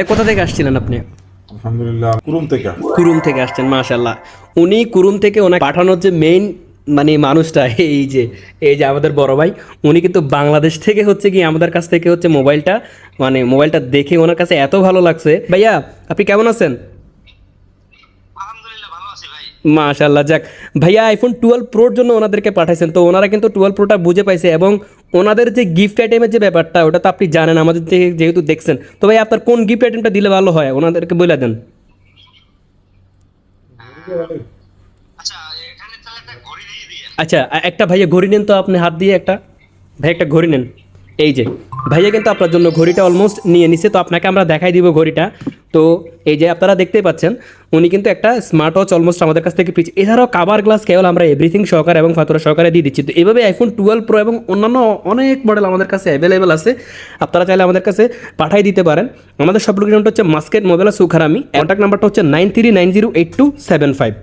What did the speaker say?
কোথা থেকে আসছিলেন আপনি? আলহামদুলিল্লাহ কুরুম থেকে আসছেন, মাশাআল্লাহ। উনি কুরুম থেকে ওনাকে পাঠানোর যে মেইন মানুষটা এই যে আমাদের বড় ভাই, উনি কিন্তু বাংলাদেশ থেকে হচ্ছে কি আমাদের কাছ থেকে হচ্ছে মোবাইলটা দেখে ওনার কাছে এত ভালো লাগছে। ভাইয়া আপনি কেমন আছেন? মাশাআল্লাহ, যাক। ভাইয়া আইফোন 12 প্রোর জন্য ওনাদেরকে পাঠাইছেন, তো ওনারা কিন্তু 12 প্রোটা বুঝে পাইছে এবং ওনাদের যে গিফট আইটেমের যে ব্যাপারটা ওটা তো আপনি জানেন, আমাদের থেকে যেহেতু দেখছেন। তো ভাই আপনার কোন গিফট আইটেমটা দিলে ভালো হয় ওনাদেরকে বলে দেন। আচ্ছা, একটা ভাইয়া ঘড়ি নেন তো, আপনি হাত দিয়ে একটা, ভাই একটা ঘড়ি নেন। এই যে ভাইয়া কিন্তু আপনার জন্য ঘড়িটা অলমোস্ট নিয়ে নিছে, তো আপনাকে আমরা দেখাই দিব ঘড়িটা। তো এই যে আপনারা দেখতেই পাচ্ছেন উনি কিন্তু একটা স্মার্ট ওয়াচ অলমোস্ট আমাদের কাছ থেকে পিছিয়ে, এছাড়াও কাভার গ্লাস কেবল আমরা এভরিথিং সহকারে এবং ফাতুরা সহকারে দিয়ে দিচ্ছি। তো এভাবে আইফোন 12 প্রো এবং অন্যান্য অনেক মডেল আমাদের কাছে অ্যাভেলেবেল আছে, আপনারা চাইলে আমাদের কাছে পাঠাই দিতে পারেন। আমাদের সব লোকেশনটা হচ্ছে মাস্কেট মোবাইল সুখারামি, কন্ট্যাক্ট নাম্বারটা হচ্ছে 93908275।